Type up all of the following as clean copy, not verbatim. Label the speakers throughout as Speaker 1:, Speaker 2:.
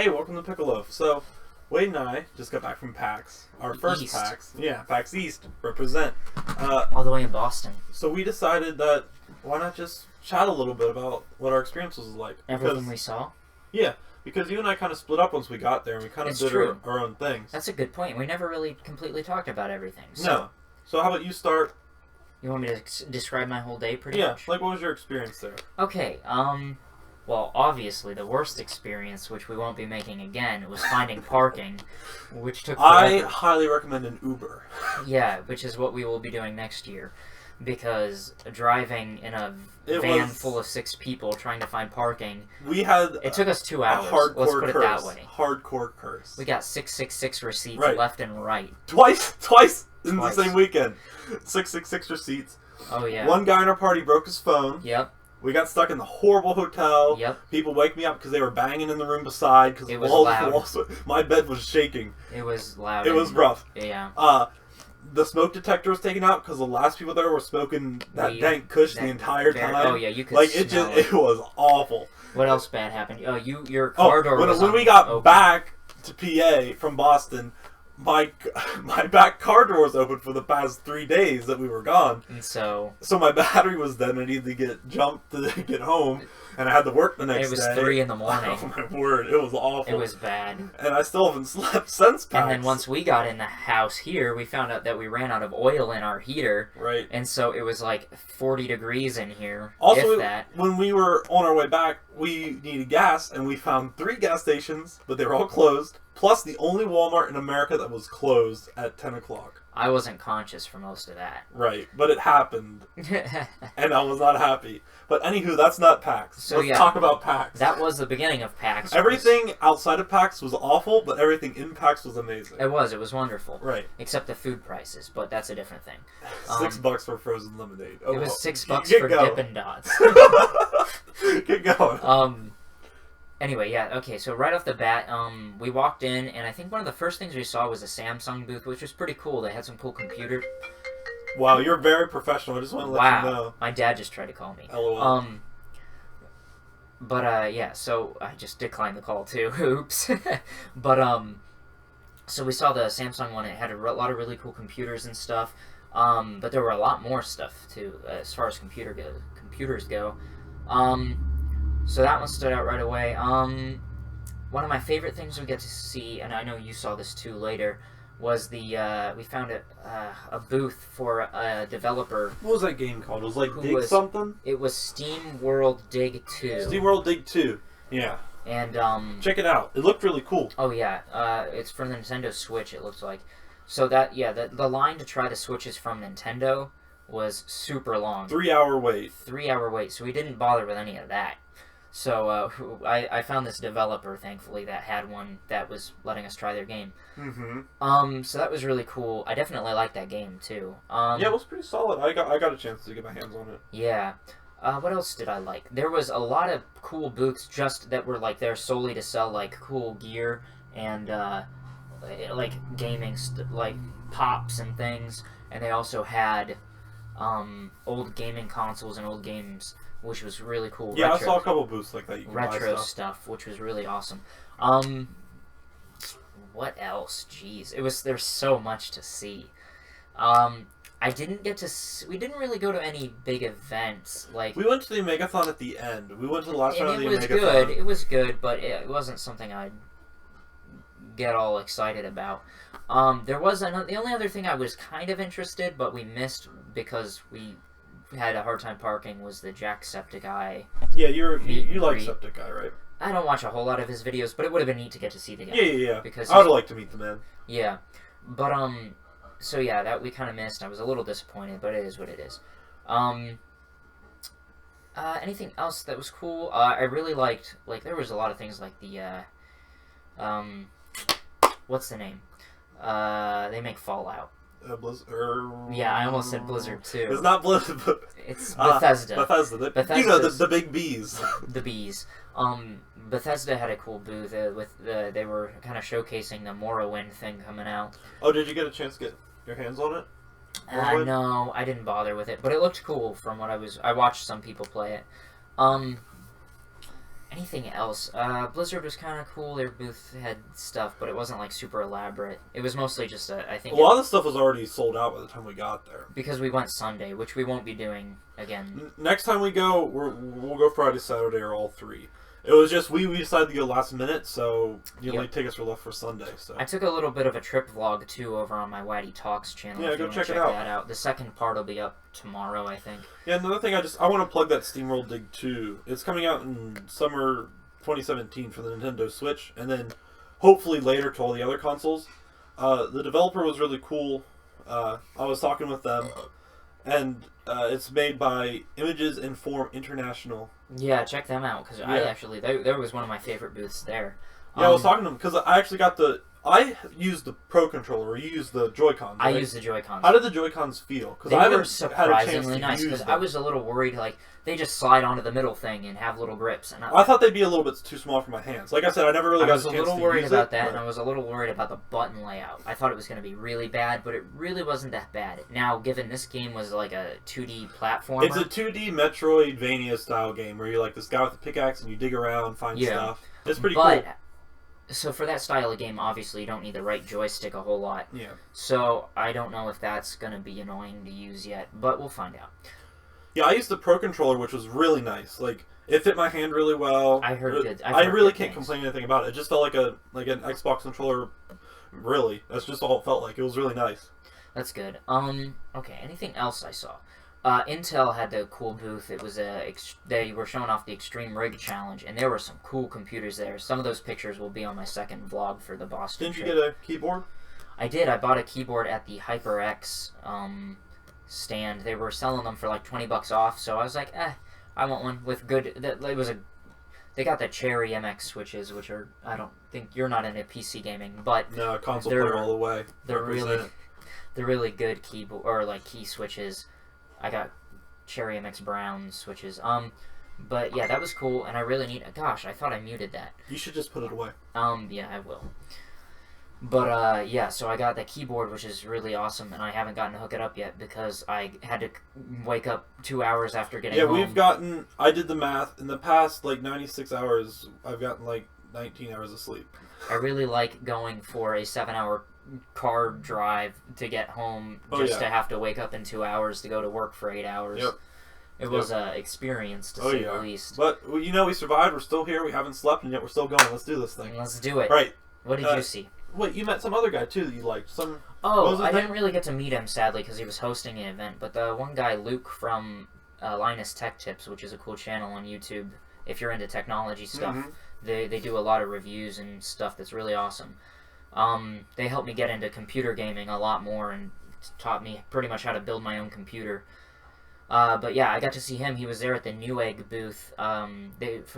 Speaker 1: Hey, welcome to Pickle Loaf. So, Wade and I just got back from PAX. Our first
Speaker 2: East.
Speaker 1: PAX. Yeah, PAX East. Represent.
Speaker 2: All the way in Boston.
Speaker 1: So we decided that why not just chat a little bit about what our experience was like.
Speaker 2: Everything we saw.
Speaker 1: Yeah, because you and I kind of split up once we got there and we kind of did our own things.
Speaker 2: That's a good point. We never really completely talked about everything. So.
Speaker 1: No. So how about you start?
Speaker 2: You want me to describe my whole day pretty much?
Speaker 1: Yeah, like what was your experience there?
Speaker 2: Okay, well, obviously the worst experience, which we won't be making again, was finding parking, which took forever.
Speaker 1: I highly recommend an Uber.
Speaker 2: Yeah, which is what we will be doing next year. Because driving in a van full of 6 people trying to find parking, it took us 2 hours. Let's put it that way.
Speaker 1: Hardcore curse.
Speaker 2: We got 666 receipts left and right.
Speaker 1: Twice in the same weekend. 666 receipts.
Speaker 2: Oh yeah.
Speaker 1: One guy in our party broke his phone.
Speaker 2: Yep.
Speaker 1: We got stuck in the horrible hotel.
Speaker 2: Yep.
Speaker 1: People wake me up because they were banging in the room beside because
Speaker 2: it was loud.
Speaker 1: My bed was shaking.
Speaker 2: It was loud.
Speaker 1: It was rough.
Speaker 2: Yeah.
Speaker 1: The smoke detector was taken out because the last people there were smoking that dank kush the entire time.
Speaker 2: Oh yeah, you could smell
Speaker 1: it was awful.
Speaker 2: What else bad happened? Oh, your car door was
Speaker 1: when we got
Speaker 2: open.
Speaker 1: back to PA from Boston, my back car door was open for the past 3 days that we were gone.
Speaker 2: And so
Speaker 1: my battery was dead and I needed to get jumped to get home. And I had to work the next day.
Speaker 2: It was 3 in the morning.
Speaker 1: Oh my word, it was awful.
Speaker 2: It was bad.
Speaker 1: And I still haven't slept since PAX.
Speaker 2: And then once we got in the house here, we found out that we ran out of oil in our heater.
Speaker 1: Right.
Speaker 2: And so it was like 40 degrees in here.
Speaker 1: Also,
Speaker 2: if that.
Speaker 1: When we were on our way back, we needed gas, and we found 3 gas stations, but they were all closed. Plus, the only Walmart in America that was closed at 10 o'clock.
Speaker 2: I wasn't conscious for most of that.
Speaker 1: Right, but it happened. And I was not happy. But anywho, that's not PAX.
Speaker 2: So,
Speaker 1: Let's talk about PAX.
Speaker 2: That was the beginning of PAX.
Speaker 1: Everything outside of PAX was awful, but everything in PAX was amazing.
Speaker 2: It was wonderful.
Speaker 1: Right.
Speaker 2: Except the food prices, but that's a different thing.
Speaker 1: $6 for frozen lemonade. Oh,
Speaker 2: it was $6 for Dippin' Dots.
Speaker 1: Get going.
Speaker 2: Anyway, yeah, okay, so right off the bat, we walked in, and I think one of the first things we saw was a Samsung booth, which was pretty cool. They had some cool computers.
Speaker 1: Wow, you're very professional. I just want to let you know.
Speaker 2: My dad just tried to call me.
Speaker 1: LOL.
Speaker 2: Yeah, so I just declined the call, too. Oops. But, so we saw the Samsung one. It had a lot of really cool computers and stuff. But there were a lot more stuff, too, as far as computers go. So that one stood out right away. One of my favorite things we get to see, and I know you saw this too later, was we found a booth for a developer.
Speaker 1: What was that game called? It was like Dig something?
Speaker 2: It was Steam World Dig 2.
Speaker 1: Steam World Dig 2, yeah.
Speaker 2: And,
Speaker 1: check it out. It looked really cool.
Speaker 2: Oh, yeah. It's from the Nintendo Switch, it looks like. So that, yeah, the line to try the Switches from Nintendo was super long.
Speaker 1: 3-hour wait.
Speaker 2: 3-hour wait, so we didn't bother with any of that. So I found this developer, thankfully, that had one that was letting us try their game.
Speaker 1: Mm-hmm.
Speaker 2: So that was really cool. I definitely liked that game too.
Speaker 1: Yeah, it was pretty solid. I got a chance to get my hands on it.
Speaker 2: Yeah. What else did I like? There was a lot of cool booths just that were like there solely to sell like cool gear and like gaming like pops and things. And they also had old gaming consoles and old games, which was really cool.
Speaker 1: Yeah, I saw a couple booths like that. You can
Speaker 2: retro
Speaker 1: buy
Speaker 2: stuff, which was really awesome. What else? Jeez, there's so much to see. I didn't get to. We didn't really go to any big events. Like
Speaker 1: we went to the Megathon at the end. We went to the last round of the Megathon.
Speaker 2: It was good. It was good, but it wasn't something I'd get all excited about. There was the only other thing I was kind of interested, but we missed because we had a hard time parking, was the Jacksepticeye.
Speaker 1: Yeah, you like Septiceye, right?
Speaker 2: I don't watch a whole lot of his videos, but it would have been neat to get to see the guy.
Speaker 1: Yeah.
Speaker 2: Because
Speaker 1: I would have liked to meet the man.
Speaker 2: Yeah, but so yeah, that we kind of missed. I was a little disappointed, but it is what it is. Anything else that was cool? I really liked, like, there was a lot of things like the what's the name? They make Fallout.
Speaker 1: Blizzard.
Speaker 2: Yeah, I almost said Blizzard too.
Speaker 1: It's not Blizzard, but
Speaker 2: it's Bethesda.
Speaker 1: Bethesda. You know the big bees.
Speaker 2: The bees. Bethesda had a cool booth they were kind of showcasing the Morrowind thing coming out.
Speaker 1: Oh, did you get a chance to get your hands on it?
Speaker 2: No, I didn't bother with it, but it looked cool from what I watched some people play it. Anything else? Blizzard was kind of cool. Their booth had stuff, but it wasn't like super elaborate. It was mostly just I think
Speaker 1: a lot of the stuff was already sold out by the time we got there.
Speaker 2: because we went Sunday, which we won't be doing again.
Speaker 1: Next time we go, we'll go Friday, Saturday, or all three. It was just we decided to go last minute, so the only tickets were left for Sunday. So
Speaker 2: I took a little bit of a trip vlog too over on my Waddy Talks channel.
Speaker 1: Yeah,
Speaker 2: if you
Speaker 1: go
Speaker 2: wanna
Speaker 1: check it out.
Speaker 2: that out. The second part will be up tomorrow, I think.
Speaker 1: yeah, another thing I want to plug that SteamWorld Dig 2. It's coming out in summer 2017 for the Nintendo Switch, and then hopefully later to all the other consoles. The developer was really cool. I was talking with them, and it's made by Images and Form International.
Speaker 2: Yeah, check them out because I actually there was one of my favorite booths there.
Speaker 1: Yeah, I was talking to them because I actually got I used the Pro Controller. You used the Joy-Cons. Right?
Speaker 2: I used the Joy-Cons.
Speaker 1: How did the Joy-Cons feel?
Speaker 2: They were surprisingly nice because I was a little worried like they just slide onto the middle thing and have little grips. And
Speaker 1: I thought they'd be a little bit too small for my hands. Like I said, I never really got a chance to use it.
Speaker 2: I was a little worried about that, and I was a little worried about the button layout. I thought it was going to be really bad, but it really wasn't that bad. Now, given this game was like a 2D platformer...
Speaker 1: It's a 2D Metroidvania style game where you're like this guy with a pickaxe and you dig around, find stuff. It's pretty cool.
Speaker 2: So for that style of game, obviously you don't need the right joystick a whole lot.
Speaker 1: Yeah.
Speaker 2: So I don't know if that's going to be annoying to use yet, but we'll find out.
Speaker 1: Yeah, I used the Pro Controller, which was really nice. Like, it fit my hand really well.
Speaker 2: I heard good.
Speaker 1: I really can't complain anything about it. It just felt like an Xbox controller. Really, that's just all it felt like. It was really nice.
Speaker 2: That's good. Okay. Anything else I saw? Intel had the cool booth. It was they were showing off the Extreme Rig Challenge, and there were some cool computers there. Some of those pictures will be on my second vlog for the Boston
Speaker 1: Didn't
Speaker 2: trip.
Speaker 1: you get a keyboard? I
Speaker 2: did. I bought a keyboard at the HyperX stand. They were selling them for like $20 off, so I was like, I want one with good. They got the Cherry MX switches, which are I don't think you're not into PC gaming, but
Speaker 1: no, console player all the way.
Speaker 2: They're really good keyboard or like key switches. I got Cherry MX Brown switches. But yeah, that was cool, and I really need. Gosh, I thought I muted that.
Speaker 1: You should just put it away.
Speaker 2: Yeah, I will. But yeah, so I got the keyboard, which is really awesome, and I haven't gotten to hook it up yet because I had to wake up 2 hours after getting home.
Speaker 1: Yeah, we've gotten. I did the math. In the past, like 96 hours, I've gotten like 19 hours of sleep.
Speaker 2: I really like going for a 7-hour car drive to get home just to have to wake up in 2 hours to go to work for 8 hours.
Speaker 1: Yep.
Speaker 2: It was an experience, to say the least.
Speaker 1: But, you know, we survived. We're still here. We haven't slept, and yet we're still going. Let's do this thing.
Speaker 2: Let's do it.
Speaker 1: Right.
Speaker 2: What did you see?
Speaker 1: Wait, you met some other guy, too, that you liked.
Speaker 2: I didn't really get to meet him, sadly, because he was hosting an event. But the one guy, Luke from Linus Tech Tips, which is a cool channel on YouTube, if you're into technology stuff, they do a lot of reviews and stuff that's really awesome. They helped me get into computer gaming a lot more and taught me pretty much how to build my own computer. But yeah, I got to see him. He was there at the Newegg booth.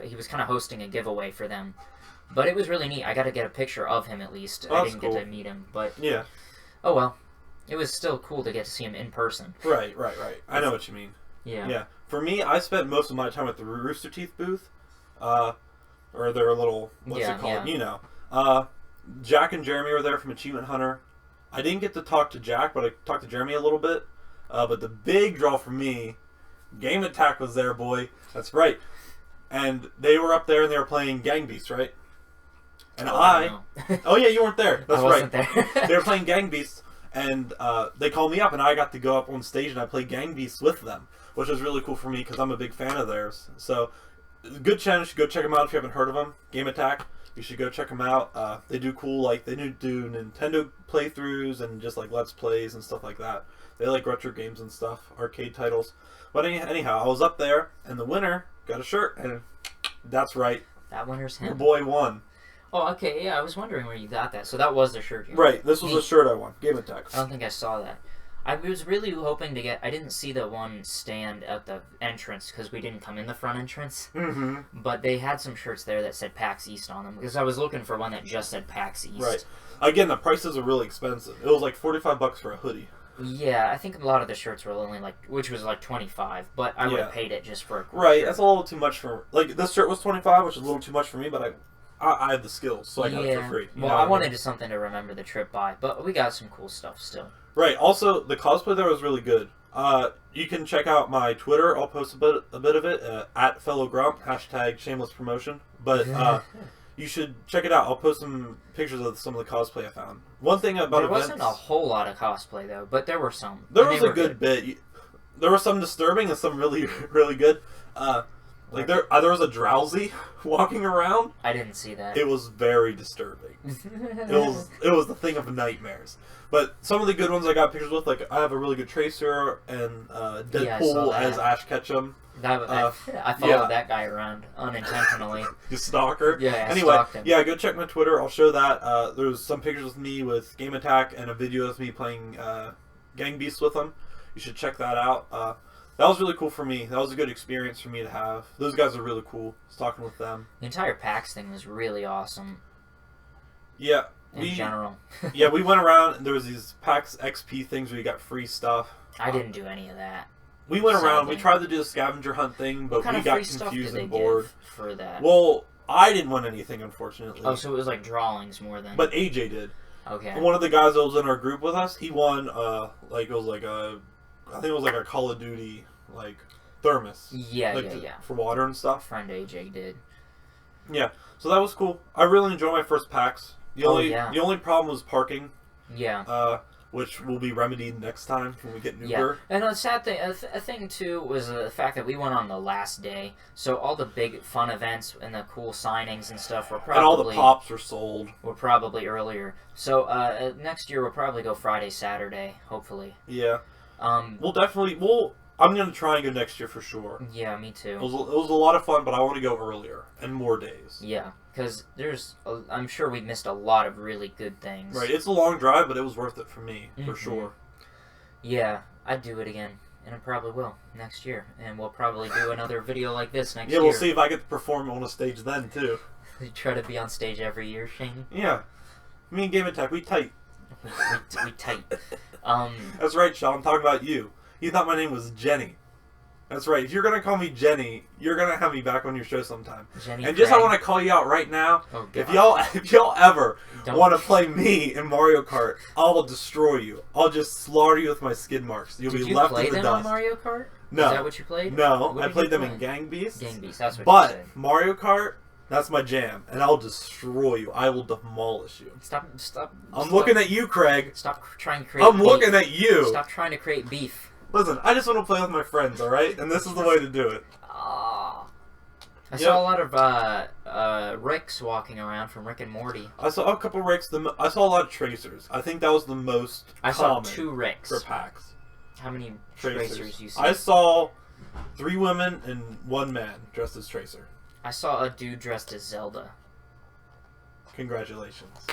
Speaker 2: He was kind of hosting a giveaway for them. But it was really neat. I got to get a picture of him at least. I didn't get to meet him, but
Speaker 1: yeah.
Speaker 2: Oh well, it was still cool to get to see him in person.
Speaker 1: Right. I know what you mean.
Speaker 2: Yeah.
Speaker 1: Yeah. For me, I spent most of my time at the Rooster Teeth booth, or their little what's it called? You know. Jack and Jeremy were there from Achievement Hunter. I didn't get to talk to Jack, but I talked to Jeremy a little bit. But the big draw for me, Game Attack was there, boy. That's right. And they were up there and they were playing Gang Beasts, right? And oh yeah, you weren't there. That's
Speaker 2: I wasn't there.
Speaker 1: They were playing Gang Beasts, and they called me up, and I got to go up on stage and I played Gang Beasts with them, which was really cool for me because I'm a big fan of theirs. So, good channel. You should go check them out if you haven't heard of them. Game Attack. You should go check them out. They do cool, like, they do Nintendo playthroughs and just, like, Let's Plays and stuff like that. They like retro games and stuff, arcade titles. But anyhow, I was up there, and the winner got a shirt, and that's right.
Speaker 2: That winner's him.
Speaker 1: Your boy won.
Speaker 2: Oh, okay, yeah, I was wondering where you got that. So that was the shirt you won.
Speaker 1: Right, this was the shirt I won. Game Attack.
Speaker 2: I don't think I saw that. I was really hoping to get... I didn't see the one stand at the entrance because we didn't come in the front entrance. But they had some shirts there that said PAX East on them because I was looking for one that just said PAX East.
Speaker 1: Right. Again, the prices are really expensive. It was like $45 for a hoodie.
Speaker 2: Yeah, I think a lot of the shirts were only like... Which was like $25, but I would have paid it just for a cool shirt.
Speaker 1: That's a little too much for... Like, this shirt was $25, which is a little too much for me, but I have the skills, so I got it for free.
Speaker 2: Well, I wanted something to remember the trip by, but we got some cool stuff still.
Speaker 1: Right. Also, the cosplay there was really good. You can check out my Twitter. I'll post a bit of it at Fellow Grump #shameless promotion. But you should check it out. I'll post some pictures of some of the cosplay I found. One thing about
Speaker 2: there
Speaker 1: events,
Speaker 2: wasn't a whole lot of cosplay though, but there were some.
Speaker 1: there was a good bit. There was some disturbing and some really really good. Like there was a drowsy walking around.
Speaker 2: I didn't see that.
Speaker 1: It was very disturbing. it was the thing of nightmares. But some of the good ones I got pictures with, like I have a really good Tracer and Deadpool as Ash Ketchum.
Speaker 2: I followed that guy around unintentionally.
Speaker 1: You stalker.
Speaker 2: Yeah.
Speaker 1: Anyway,
Speaker 2: stalked him.
Speaker 1: yeah, go check my Twitter. I'll show that. There's some pictures with me with Game Attack and a video of me playing Gang Beasts with them. You should check that out. That was really cool for me. That was a good experience for me to have. Those guys are really cool. I was talking with them.
Speaker 2: The entire PAX thing was really awesome.
Speaker 1: Yeah.
Speaker 2: In general.
Speaker 1: Yeah, we went around and there was these PAX XP things where you got free stuff.
Speaker 2: I didn't do any of that.
Speaker 1: We went around. We tried to do the scavenger hunt thing, but we got confused and bored.
Speaker 2: For that?
Speaker 1: Well, I didn't win anything, unfortunately.
Speaker 2: Oh, so it was like drawings more than.
Speaker 1: But AJ did.
Speaker 2: Okay.
Speaker 1: One of the guys that was in our group with us, he won. I think it was like a Call of Duty thermos.
Speaker 2: Yeah,
Speaker 1: For water and stuff.
Speaker 2: Friend AJ did.
Speaker 1: Yeah, so that was cool. I really enjoyed my first PAX. The only problem was parking.
Speaker 2: Yeah.
Speaker 1: Which will be remedied next time when we get an Uber.
Speaker 2: Yeah, and a sad thing, a thing too, was the fact that we went on the last day, so all the big fun events and the cool signings and stuff were probably...
Speaker 1: And all the pops were sold.
Speaker 2: Were probably earlier. So next year we'll probably go Friday, Saturday, hopefully.
Speaker 1: Yeah. We'll definitely... I'm going to try and go next year for sure.
Speaker 2: Yeah, me too.
Speaker 1: It was a lot of fun, but I want to go earlier and more days.
Speaker 2: Yeah, because I'm sure we missed a lot of really good things.
Speaker 1: Right, it's a long drive, but it was worth it for me, for sure.
Speaker 2: Yeah, I'd do it again, and I probably will next year, and we'll probably do another video like this next year.
Speaker 1: Yeah, we'll see if I get to perform on a stage then, too.
Speaker 2: You try to be on stage every year, Shane?
Speaker 1: Yeah. Me and Game Attack, we tight.
Speaker 2: we tight.
Speaker 1: That's right, Sean, I'm talking about you. You thought my name was Jenny. That's right. If you're going to call me Jenny, you're going to have me back on your show sometime.
Speaker 2: Jenny
Speaker 1: and just I want to call you out right now.
Speaker 2: Oh,
Speaker 1: if y'all ever want to play me in Mario Kart, I will destroy you. I'll just slaughter you with my skid marks. You'll be left in the dust. Did you play them on
Speaker 2: Mario Kart?
Speaker 1: No.
Speaker 2: Is that what you played?
Speaker 1: No. I played them in Gang Beasts.
Speaker 2: Gang Beasts, that's what
Speaker 1: you
Speaker 2: said.
Speaker 1: But Mario Kart, that's my jam. And I'll destroy you. I will demolish you.
Speaker 2: Stop.
Speaker 1: I'm looking at you, Craig.
Speaker 2: Stop trying to create beef.
Speaker 1: Looking at you.
Speaker 2: Stop trying to create beef.
Speaker 1: Listen, I just want to play with my friends, alright? And this is the way to do it.
Speaker 2: I saw a lot of Ricks walking around from Rick and Morty.
Speaker 1: I saw a couple Ricks. I saw a lot of Tracers. I think that was the most
Speaker 2: I saw 2 Ricks.
Speaker 1: For PAX.
Speaker 2: How many Tracers you see?
Speaker 1: I saw 3 women and 1 man dressed as Tracer.
Speaker 2: I saw a dude dressed as Zelda.
Speaker 1: Congratulations.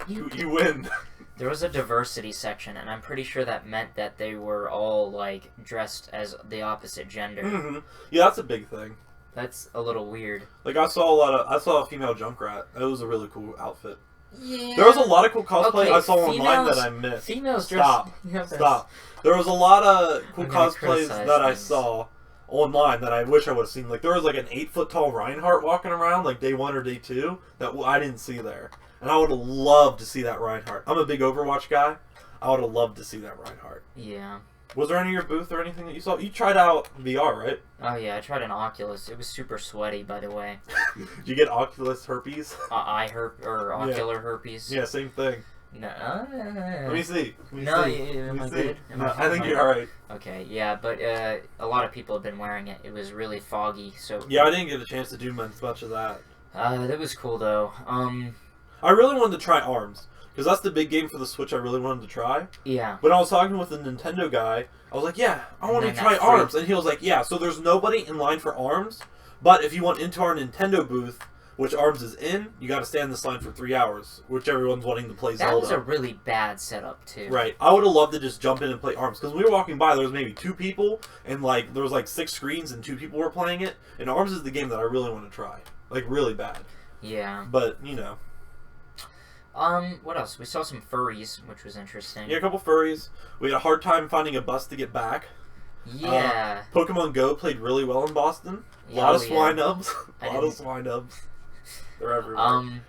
Speaker 1: You win.
Speaker 2: There was a diversity section, and I'm pretty sure that meant that they were all, dressed as the opposite gender.
Speaker 1: Mm-hmm. Yeah, that's a big thing.
Speaker 2: That's a little weird.
Speaker 1: I saw a female Junkrat. It was a really cool outfit.
Speaker 2: Yeah.
Speaker 1: There was a lot of cool cosplay I saw online that I missed.
Speaker 2: Females dressed...
Speaker 1: Stop. There was a lot of cool cosplays that I saw online that I wish I would have seen. There was an 8-foot-tall Reinhardt walking around, day 1 or day 2, that I didn't see there. And I would have loved to see that Reinhardt. I'm a big Overwatch guy. I would have loved to see that Reinhardt.
Speaker 2: Yeah.
Speaker 1: Was there any of your booth or anything that you saw? You tried out VR, right?
Speaker 2: Oh, yeah. I tried an Oculus. It was super sweaty, by the way.
Speaker 1: Did you get Oculus herpes?
Speaker 2: Ocular herpes.
Speaker 1: Yeah, same thing.
Speaker 2: No.
Speaker 1: Let me see.
Speaker 2: Am I good?
Speaker 1: I think you're alright.
Speaker 2: Okay, yeah, but a lot of people have been wearing it. It was really foggy, so...
Speaker 1: Yeah, I didn't get a chance to do much of that.
Speaker 2: That was cool, though.
Speaker 1: I really wanted to try ARMS, because that's the big game for the Switch I really wanted to try.
Speaker 2: Yeah.
Speaker 1: When I was talking with the Nintendo guy, I was like, yeah, I want to try ARMS. And he was like, yeah, so there's nobody in line for ARMS, but if you want into our Nintendo booth, which ARMS is in, you got to stand in this line for 3 hours, which everyone's wanting to play Zelda.
Speaker 2: That was a really bad setup, too.
Speaker 1: Right. I would have loved to just jump in and play ARMS, because we were walking by, there was maybe 2 people, and there was 6 screens, and 2 people were playing it, and ARMS is the game that I really want to try. Really bad.
Speaker 2: Yeah.
Speaker 1: But, you know.
Speaker 2: What else? We saw some furries, which was interesting.
Speaker 1: Yeah, a couple furries. We had a hard time finding a bus to get back.
Speaker 2: Yeah.
Speaker 1: Pokemon Go played really well in Boston. A lot of swine-ubs. A lot of swine-ubs. They're everywhere.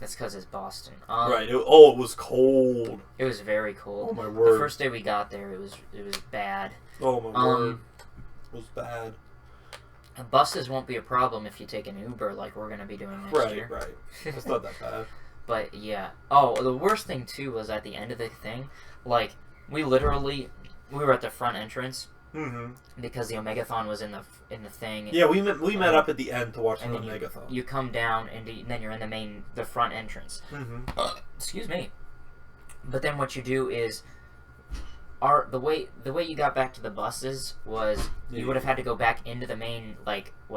Speaker 2: That's because it's Boston.
Speaker 1: Right. It was cold.
Speaker 2: It was very cold.
Speaker 1: Oh my word.
Speaker 2: The first day we got there, it was bad.
Speaker 1: Oh my word. It was bad.
Speaker 2: Buses won't be a problem if you take an Uber like we're gonna be doing next year.
Speaker 1: Right. It's not that bad.
Speaker 2: But yeah. Oh, the worst thing too was at the end of the thing, like we were at the front entrance.
Speaker 1: Mm-hmm.
Speaker 2: Because the Omegathon was in the thing.
Speaker 1: Yeah, we met up at the end to watch the Omegathon.
Speaker 2: You come down and then you're in the front entrance.
Speaker 1: Mm-hmm.
Speaker 2: Excuse me. But then what you do is, the way you got back to the buses was you would have had to go back into the main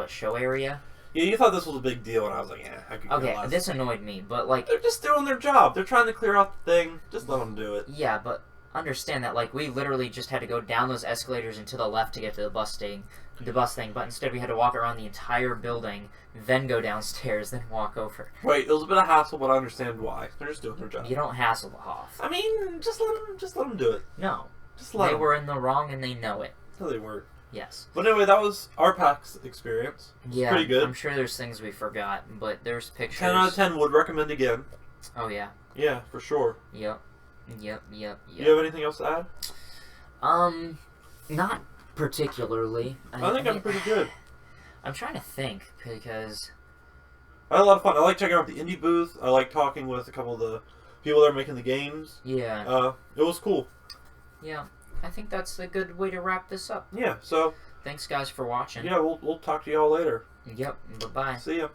Speaker 2: show area.
Speaker 1: Yeah, you thought this was a big deal, and I was like, yeah, I could care
Speaker 2: Okay,
Speaker 1: less.
Speaker 2: this annoyed me, but like
Speaker 1: they're just doing their job. They're trying to clear out the thing. Just let them do it.
Speaker 2: Yeah, but understand that we literally just had to go down those escalators and to the left to get to the bus thing, but instead we had to walk around the entire building, then go downstairs, then walk over.
Speaker 1: Right, it was a bit of hassle, but I understand why. They're just doing their job.
Speaker 2: You don't hassle the Hoff.
Speaker 1: I mean, just let them do it.
Speaker 2: No,
Speaker 1: just let
Speaker 2: they
Speaker 1: them.
Speaker 2: Were in the wrong and they know it.
Speaker 1: No, they weren't.
Speaker 2: Yes.
Speaker 1: But anyway, that was our PAX experience.
Speaker 2: Yeah,
Speaker 1: pretty good.
Speaker 2: I'm sure there's things we forgot, but there's pictures.
Speaker 1: 10 out of 10 would recommend again.
Speaker 2: Oh yeah.
Speaker 1: Yeah, for sure.
Speaker 2: Yep.
Speaker 1: You have anything else to add?
Speaker 2: Not particularly.
Speaker 1: I think I'm pretty good.
Speaker 2: I'm trying to think because
Speaker 1: I had a lot of fun. I like checking out the indie booth. I like talking with a couple of the people that are making the games.
Speaker 2: Yeah.
Speaker 1: It was cool.
Speaker 2: Yeah, I think that's a good way to wrap this up.
Speaker 1: Yeah. So.
Speaker 2: Thanks, guys, for watching.
Speaker 1: Yeah, we'll talk to y'all later.
Speaker 2: Yep. Bye-bye.
Speaker 1: See ya.